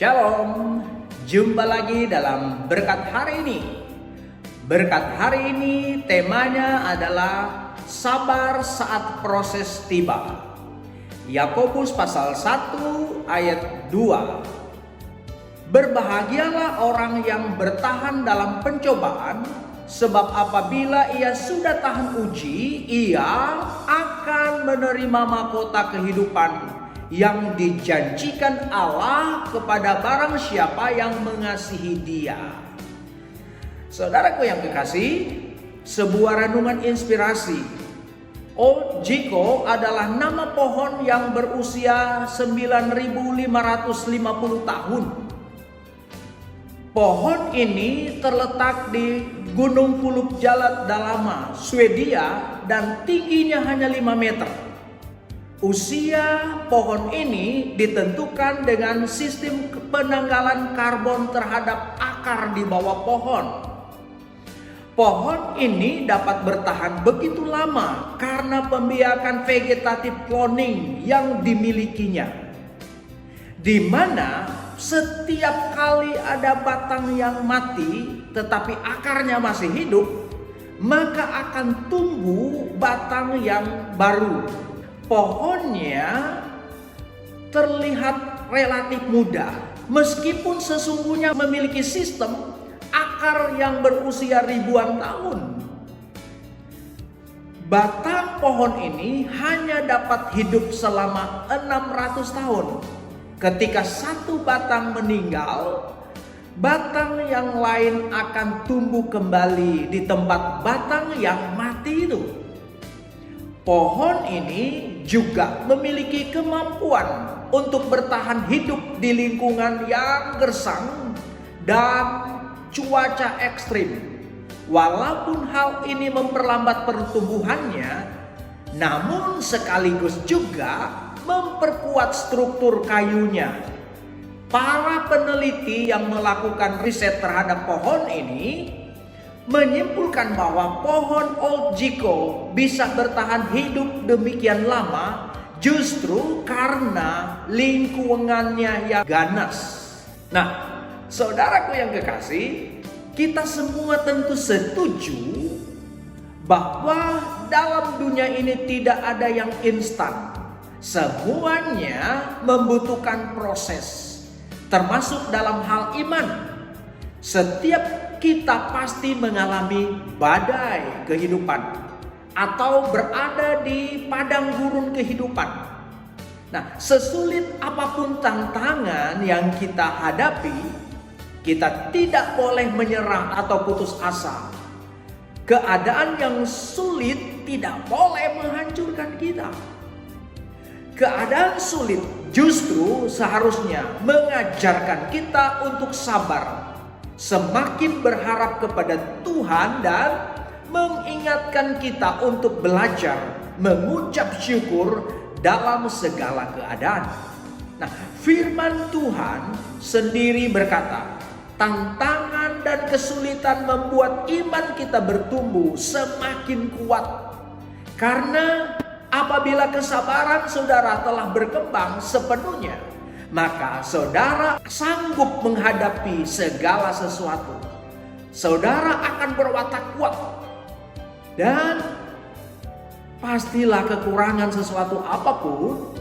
Shalom, jumpa lagi dalam berkat hari ini. Berkat hari ini temanya adalah sabar saat proses tiba. Yakobus pasal 1 ayat 2. Berbahagialah orang yang bertahan dalam pencobaan, sebab apabila ia sudah tahan uji, ia akan menerima mahkota kehidupan yang dijanjikan Allah kepada barang siapa yang mengasihi Dia. Saudaraku yang kekasih, sebuah renungan inspirasi. Old Jiko adalah nama pohon yang berusia 9.550 tahun. Pohon ini terletak di Gunung Pulup Jalat Dalama, Swedia, dan tingginya hanya 5 meter. Usia pohon ini ditentukan dengan sistem penanggalan karbon terhadap akar di bawah pohon. Pohon ini dapat bertahan begitu lama karena pembiakan vegetatif cloning yang dimilikinya, di mana setiap kali ada batang yang mati tetapi akarnya masih hidup, maka akan tumbuh batang yang baru. Pohonnya terlihat relatif muda, meskipun sesungguhnya memiliki sistem akar yang berusia ribuan tahun. Batang pohon ini hanya dapat hidup selama 600 tahun. Ketika satu batang meninggal, batang yang lain akan tumbuh kembali di tempat batang yang mati itu. Pohon ini juga memiliki kemampuan untuk bertahan hidup di lingkungan yang gersang dan cuaca ekstrim. Walaupun hal ini memperlambat pertumbuhannya, namun sekaligus juga memperkuat struktur kayunya. Para peneliti yang melakukan riset terhadap pohon ini menyimpulkan bahwa pohon Old Jiko bisa bertahan hidup demikian lama justru karena lingkungannya yang ganas. Nah, saudaraku yang kekasih, kita semua tentu setuju bahwa dalam dunia ini tidak ada yang instan. Semuanya membutuhkan proses, termasuk dalam hal iman. Setiap kita pasti mengalami badai kehidupan atau berada di padang gurun kehidupan. Nah, sesulit apapun tantangan yang kita hadapi, kita tidak boleh menyerah atau putus asa. Keadaan yang sulit tidak boleh menghancurkan kita. Keadaan sulit justru seharusnya mengajarkan kita untuk sabar, semakin berharap kepada Tuhan, dan mengingatkan kita untuk belajar mengucap syukur dalam segala keadaan. Nah, firman Tuhan sendiri berkata, tantangan dan kesulitan membuat iman kita bertumbuh semakin kuat. Karena apabila kesabaran saudara telah berkembang sepenuhnya, maka saudara sanggup menghadapi segala sesuatu. Saudara akan berwatak kuat dan pastilah kekurangan sesuatu apapun,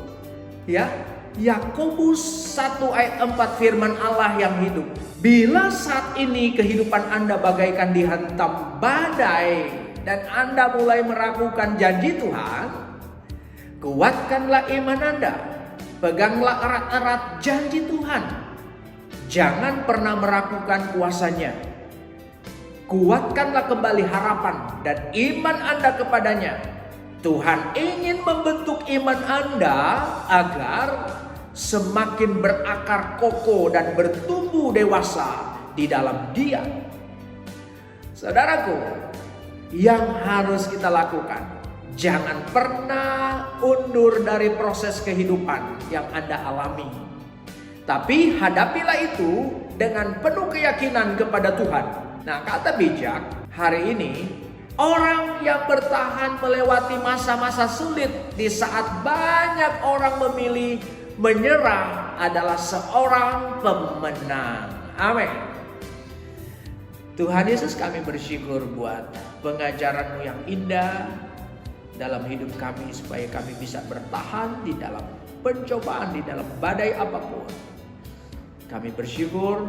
ya. Yakobus 1 ayat 4 firman Allah yang hidup. Bila saat ini kehidupan Anda bagaikan dihantam badai dan Anda mulai meragukan janji Tuhan, kuatkanlah iman Anda. Peganglah erat-erat janji Tuhan. Jangan pernah meragukan kuasa-Nya. Kuatkanlah kembali harapan dan iman Anda kepadanya. Tuhan ingin membentuk iman Anda agar semakin berakar kokoh dan bertumbuh dewasa di dalam Dia. Saudaraku, yang harus kita lakukan, jangan pernah undur dari proses kehidupan yang Anda alami. Tapi hadapilah itu dengan penuh keyakinan kepada Tuhan. Nah, kata bijak hari ini, orang yang bertahan melewati masa-masa sulit di saat banyak orang memilih menyerah adalah seorang pemenang. Amin. Tuhan Yesus, kami bersyukur buat pengajaran-Mu yang indah dalam hidup kami, supaya kami bisa bertahan di dalam pencobaan, di dalam badai apapun. Kami bersyukur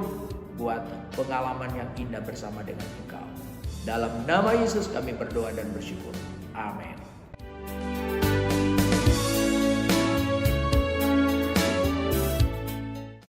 buat pengalaman yang indah bersama dengan Engkau. Dalam nama Yesus kami berdoa dan bersyukur. Amin.